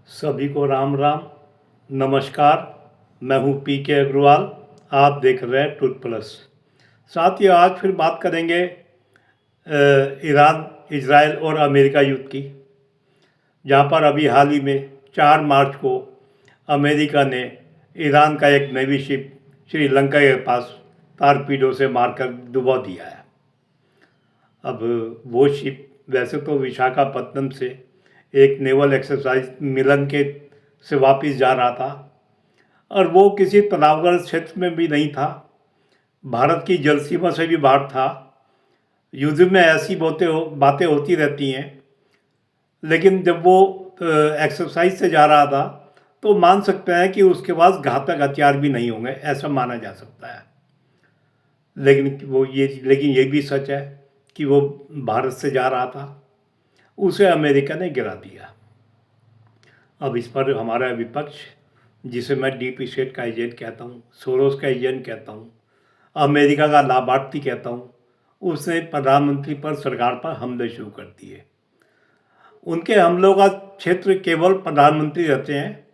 सभी को राम राम। नमस्कार। मैं हूं पीके अग्रवाल। आप देख रहे हैं ट्रुथ प्लस। साथ ही आज फिर बात करेंगे ईरान, इजराइल और अमेरिका युद्ध की, जहां पर अभी हाल ही में 4 मार्च को अमेरिका ने ईरान का एक नेवी शिप श्रीलंका के पास टारपीडो से मारकर डुबा दिया है। अब वो शिप वैसे तो विशाखापत्तनम से एक नेवल एक्सरसाइज मिलन के से वापस जा रहा था, और वो किसी तनावग्रस्त क्षेत्र में भी नहीं था, भारत की जल सीमा से भी बाहर था। युद्ध में ऐसी बातें होती रहती हैं, लेकिन जब वो एक्सरसाइज से जा रहा था तो मान सकते हैं कि उसके पास घातक हथियार भी नहीं होंगे, ऐसा माना जा सकता है। लेकिन ये भी सच है कि वो भारत से जा रहा था, उसे अमेरिका ने गिरा दिया। अब इस पर हमारा विपक्ष, जिसे मैं डीप स्टेट का एजेंट कहता हूँ, सोरोस का एजेंट कहता हूँ, अमेरिका का लाभार्थी कहता हूँ, उसने प्रधानमंत्री पर, सरकार पर हमले शुरू कर दिए। उनके हमलों का क्षेत्र केवल प्रधानमंत्री रहते हैं।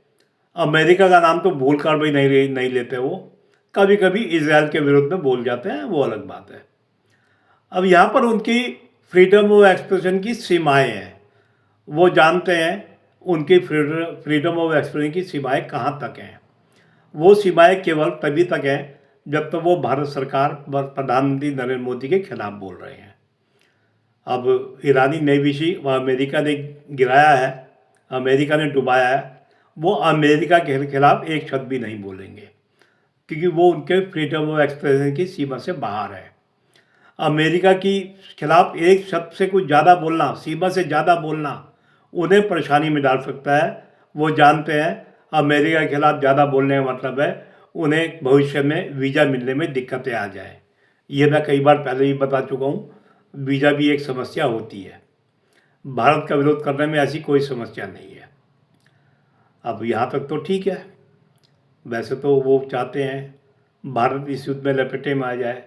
अमेरिका का नाम तो भूल कर भी नहीं लेते वो। कभी कभी इजराइल के विरुद्ध में बोल जाते हैं, वो अलग बात है। अब यहाँ पर उनकी फ्रीडम ऑफ एक्सप्रेशन की सीमाएं हैं। वो जानते हैं उनकी फ्रीडम ऑफ एक्सप्रेशन की सीमाएं कहाँ तक हैं। वो सीमाएं केवल तभी तक हैं जब तक वो भारत सरकार, प्रधानमंत्री नरेंद्र मोदी के खिलाफ बोल रहे हैं। अब ईरानी नेवी शिप अमेरिका ने गिराया है, अमेरिका ने डुबाया है, वो अमेरिका के खिलाफ एक शब्द भी नहीं बोलेंगे, क्योंकि वो उनके फ्रीडम ऑफ एक्सप्रेशन की सीमा से बाहर है। अमेरिका की खिलाफ एक शब्द से कुछ ज़्यादा बोलना, सीमा से ज़्यादा बोलना, उन्हें परेशानी में डाल सकता है। वो जानते हैं अमेरिका के खिलाफ ज़्यादा बोलने का मतलब है उन्हें भविष्य में वीज़ा मिलने में दिक्कतें आ जाए। ये मैं कई बार पहले ही बता चुका हूँ, वीज़ा भी एक समस्या होती है। भारत का विरोध करने में ऐसी कोई समस्या नहीं है। अब यहाँ तक तो ठीक है। वैसे तो वो चाहते हैं भारत इस युद्ध में लपेटे में आ जाए।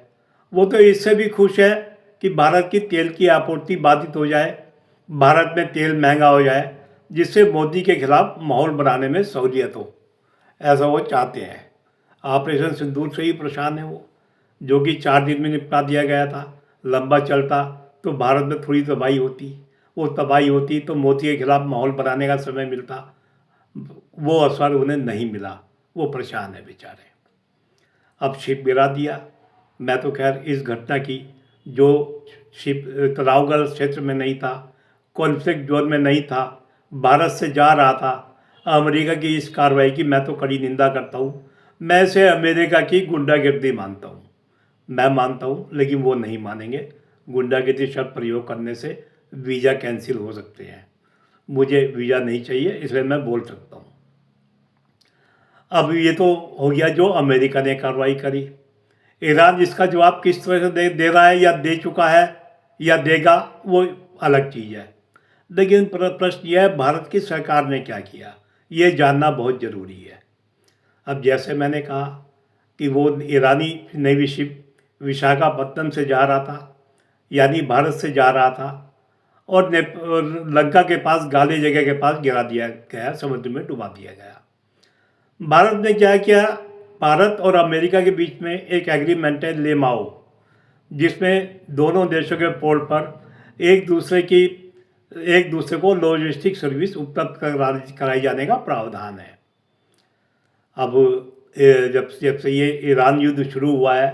वो तो इससे भी खुश है कि भारत की तेल की आपूर्ति बाधित हो जाए, भारत में तेल महंगा हो जाए, जिससे मोदी के खिलाफ माहौल बनाने में सहूलियत हो। ऐसा वो चाहते हैं। ऑपरेशन सिंदूर से ही परेशान है वो, जो कि 4 दिन में निपटा दिया गया था। लंबा चलता तो भारत में थोड़ी तबाही होती, वो तबाही होती तो मोदी के खिलाफ माहौल बनाने का समय मिलता। वो अवसर उन्हें नहीं मिला, वो परेशान है बेचारे। अब शिप गिरा दिया। मैं तो खैर इस घटना की, जो शिप तनावग्रस्त क्षेत्र में नहीं था, कॉन्फ्लिक्ट जोन में नहीं था, भारत से जा रहा था, अमेरिका की इस कार्रवाई की मैं तो कड़ी निंदा करता हूँ। मैं इसे अमेरिका की गुंडागिर्दी मानता हूँ। मैं मानता हूँ, लेकिन वो नहीं मानेंगे। गुंडागिर्दी शब्द प्रयोग करने से वीज़ा कैंसिल हो सकते हैं। मुझे वीज़ा नहीं चाहिए, इसलिए मैं बोल सकता हूँ। अब ये तो हो गया जो अमेरिका ने कार्रवाई करी। ईरान इसका जवाब किस तरह से दे रहा है, या दे चुका है या देगा, वो अलग चीज़ है। लेकिन प्रश्न यह है भारत की सरकार ने क्या किया, ये जानना बहुत ज़रूरी है। अब जैसे मैंने कहा कि वो ईरानी नेवी शिप विशाखापत्तनम से जा रहा था, यानी भारत से जा रहा था, और लंका के पास, गाले जगह के पास गिरा दिया गया, समुद्र में डुबा दिया गया। भारत ने क्या किया, भारत और अमेरिका के बीच में एक एग्रीमेंट है लेमाओ, जिसमें दोनों देशों के पोर्ट पर एक दूसरे को लॉजिस्टिक सर्विस उपलब्ध कराई जाने का प्रावधान है। अब जब से ये ईरान युद्ध शुरू हुआ है,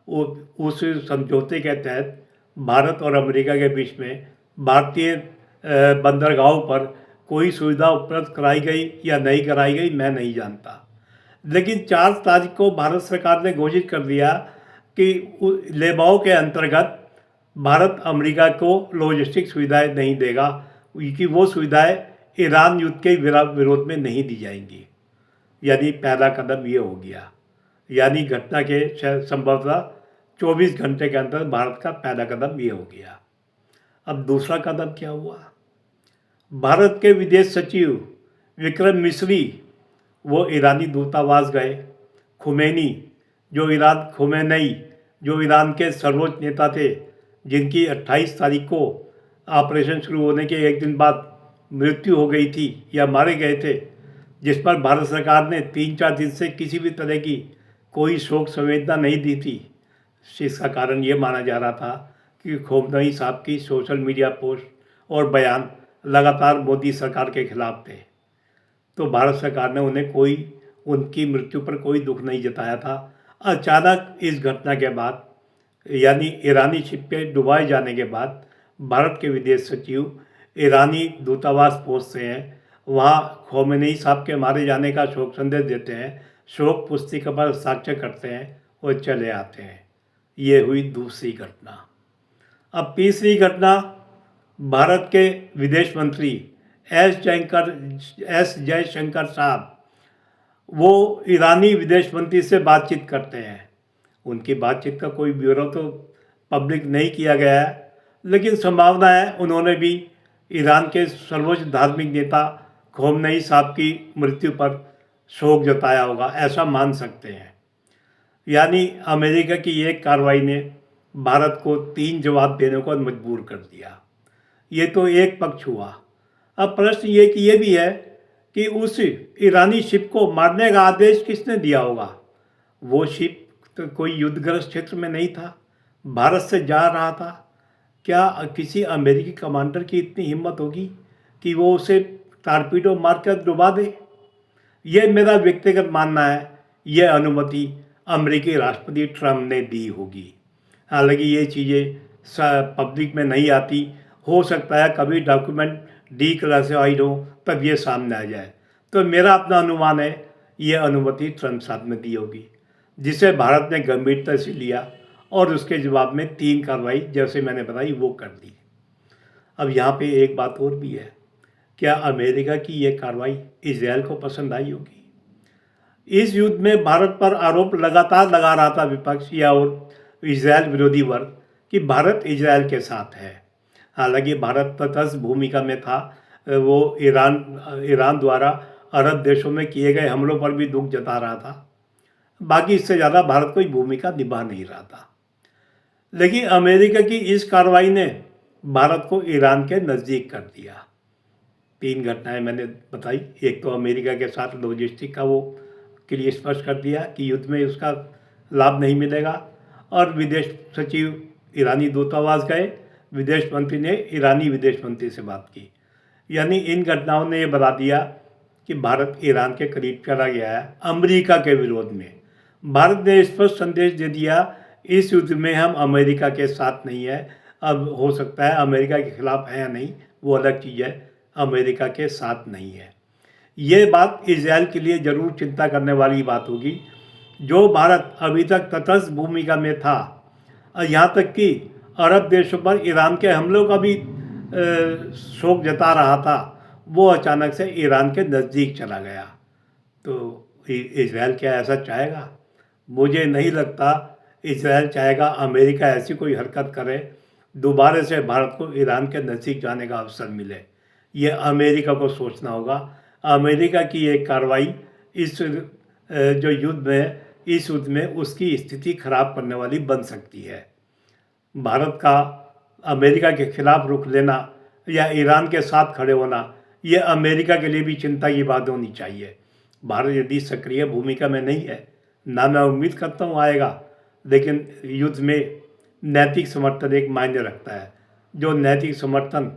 उस समझौते के तहत भारत और अमेरिका के बीच में भारतीय बंदरगाहों पर कोई सुविधा उपलब्ध कराई गई या नहीं कराई गई, मैं नहीं जानता। लेकिन 4 तारीख को भारत सरकार ने घोषित कर दिया कि लेमाओ के अंतर्गत भारत अमेरिका को लॉजिस्टिक सुविधाएं नहीं देगा, क्योंकि वो सुविधाएं ईरान युद्ध के विरोध में नहीं दी जाएंगी। यानी पहला कदम ये हो गया, यानी घटना के संभवतः 24 घंटे के अंदर भारत का पहला कदम ये हो गया। अब दूसरा कदम क्या हुआ, भारत के विदेश सचिव विक्रम मिस्री वो ईरानी दूतावास गए। खुमैनी जो ईरान के सर्वोच्च नेता थे, जिनकी 28 तारीख को ऑपरेशन शुरू होने के एक दिन बाद मृत्यु हो गई थी या मारे गए थे, जिस पर भारत सरकार ने 3-4 दिन से किसी भी तरह की कोई शोक संवेदना नहीं दी थी, इसका कारण ये माना जा रहा था कि खोमनई साहब की सोशल मीडिया पोस्ट और बयान लगातार मोदी सरकार के खिलाफ थे। तो भारत सरकार ने उनकी मृत्यु पर कोई दुख नहीं जताया था। अचानक इस घटना के बाद, यानी ईरानी शिप के डुबाए जाने के बाद, भारत के विदेश सचिव ईरानी दूतावास पहुंचते हैं, वहाँ खोमेनी साहब के मारे जाने का शोक संदेश देते हैं, शोक पुस्तिका पर हस्ताक्षर करते हैं और चले आते हैं। ये हुई दूसरी घटना। अब तीसरी घटना, भारत के विदेश मंत्री एस जयशंकर साहब, वो ईरानी विदेश मंत्री से बातचीत करते हैं। उनकी बातचीत का कोई ब्यौरा तो पब्लिक नहीं किया गया है, लेकिन संभावना है उन्होंने भी ईरान के सर्वोच्च धार्मिक नेता खोमेनी साहब की मृत्यु पर शोक जताया होगा, ऐसा मान सकते हैं। यानी अमेरिका की एक कार्रवाई ने भारत को 3 जवाब देने को मजबूर कर दिया। ये तो एक पक्ष हुआ। अब प्रश्न ये भी है कि उस ईरानी शिप को मारने का आदेश किसने दिया होगा? वो शिप तो कोई युद्धग्रस्त क्षेत्र में नहीं था, भारत से जा रहा था। क्या किसी अमेरिकी कमांडर की इतनी हिम्मत होगी कि वो उसे टारपीडो मारकर डुबा दे? ये मेरा व्यक्तिगत मानना है। ये अनुमति अमेरिकी राष्ट्रपति ट्रम्प ने दी होगी। हालांकि ये चीज़ें पब्लिक में नहीं आती, हो सकता है कभी डॉक्यूमेंट डिक्लासिफाइड हो तब ये सामने आ जाए। तो मेरा अपना अनुमान है ये अनुमति ट्रम्प साहब ने दी होगी, जिसे भारत ने गंभीरता से लिया और उसके जवाब में 3 कार्रवाई जैसे मैंने बताई वो कर दी। अब यहाँ पे एक बात और भी है, क्या अमेरिका की ये कार्रवाई इजराइल को पसंद आई होगी? इस युद्ध में भारत पर आरोप लगातार लगा रहा था विपक्ष या और इजराइल विरोधी वर्ग कि भारत इजराइल के साथ है। हालांकि भारत तटस्थ भूमिका में था, वो ईरान द्वारा अरब देशों में किए गए हमलों पर भी दुख जता रहा था। बाकी इससे ज़्यादा भारत कोई भूमिका निभा नहीं रहा था। लेकिन अमेरिका की इस कार्रवाई ने भारत को ईरान के नज़दीक कर दिया। 3 घटनाएं मैंने बताई। एक तो अमेरिका के साथ लॉजिस्टिक का वो के लिए स्पष्ट कर दिया कि युद्ध में उसका लाभ नहीं मिलेगा, और विदेश सचिव ईरानी दूतावास गए, विदेश मंत्री ने ईरानी विदेश मंत्री से बात की। यानी इन घटनाओं ने ये बता दिया कि भारत ईरान के करीब चला गया है अमेरिका के विरोध में। भारत ने स्पष्ट संदेश दे दिया, इस युद्ध में हम अमेरिका के साथ नहीं है। अब हो सकता है अमेरिका के खिलाफ है या नहीं, वो अलग चीज़ है, अमेरिका के साथ नहीं है। ये बात इजराइल के लिए ज़रूर चिंता करने वाली बात होगी। जो भारत अभी तक तटस्थ भूमिका में था, यहाँ तक कि अरब देशों पर ईरान के हमलों का भी शोक जता रहा था, वो अचानक से ईरान के नज़दीक चला गया। तो इजराइल क्या ऐसा चाहेगा? मुझे नहीं लगता इजराइल चाहेगा अमेरिका ऐसी कोई हरकत करे, दोबारा से भारत को ईरान के नज़दीक जाने का अवसर मिले। ये अमेरिका को सोचना होगा। अमेरिका की एक कार्रवाई इस जो युद्ध में, इस युद्ध में उसकी स्थिति खराब करने वाली बन सकती है। भारत का अमेरिका के खिलाफ रुख लेना या ईरान के साथ खड़े होना, ये अमेरिका के लिए भी चिंता की बात होनी चाहिए। भारत यदि सक्रिय भूमिका में नहीं है, ना मैं उम्मीद करता हूँ आएगा, लेकिन युद्ध में नैतिक समर्थन एक मायने रखता है। जो नैतिक समर्थन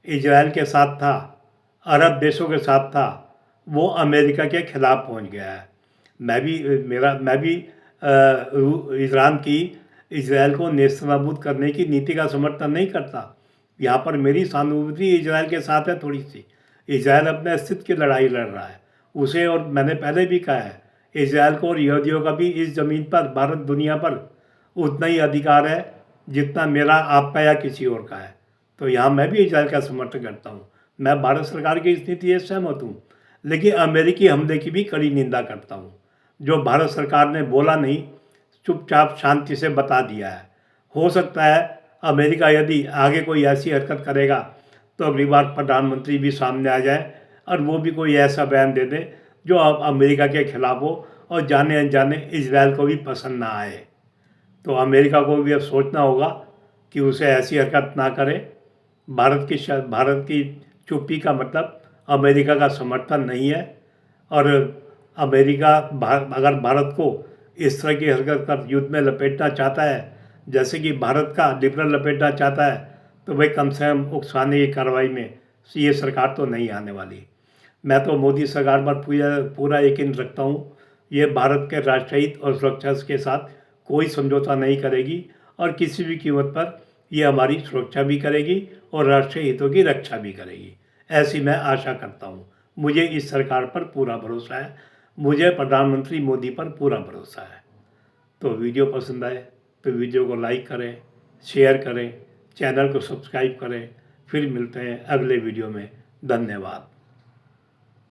इजराइल के साथ था, अरब देशों के साथ था, वो अमेरिका के खिलाफ पहुंच गया है। मैं भी ईरान की इजराइल को नेस्तनाबूद करने की नीति का समर्थन नहीं करता। यहाँ पर मेरी सहानुभूति इजराइल के साथ है थोड़ी सी। इजराइल अपने अस्तित्व की लड़ाई लड़ रहा है उसे, और मैंने पहले भी कहा है, इजराइल को और यहूदियों का भी इस ज़मीन पर, भारत दुनिया पर उतना ही अधिकार है जितना मेरा, आपका या किसी और का है। तो यहाँ मैं भी इजराइल का समर्थन करता हूँ। मैं भारत सरकार की इस नीति से सहमत हूँ, लेकिन अमेरिकी हमले की भी कड़ी निंदा करता हूँ। जो भारत सरकार ने बोला नहीं, चुपचाप शांति से बता दिया है। हो सकता है अमेरिका यदि आगे कोई ऐसी हरकत करेगा तो अगली बार प्रधानमंत्री भी सामने आ जाए और वो भी कोई ऐसा बयान दे दे जो अमेरिका के खिलाफ हो और जाने अनजाने इजराइल को भी पसंद ना आए। तो अमेरिका को भी अब सोचना होगा कि उसे ऐसी हरकत ना करे। भारत की चुप्पी का मतलब अमेरिका का समर्थन नहीं है। और अमेरिका अगर भारत को इस तरह की हरकत कर युद्ध में लपेटना चाहता है, जैसे कि भारत का लिबरल लपेटना चाहता है, तो भाई कम से कम उकसाने की कार्रवाई में ये सरकार तो नहीं आने वाली। मैं तो मोदी सरकार पर पूरा यकीन रखता हूँ। ये भारत के राष्ट्रहित और सुरक्षा के साथ कोई समझौता नहीं करेगी और किसी भी कीमत पर ये हमारी सुरक्षा भी करेगी और राष्ट्रीय हितों की रक्षा भी करेगी, ऐसी मैं आशा करता हूँ। मुझे इस सरकार पर पूरा भरोसा है, मुझे प्रधानमंत्री मोदी पर पूरा भरोसा है। तो वीडियो पसंद आए तो वीडियो को लाइक करें, शेयर करें, चैनल को सब्सक्राइब करें। फिर मिलते हैं अगले वीडियो में। धन्यवाद।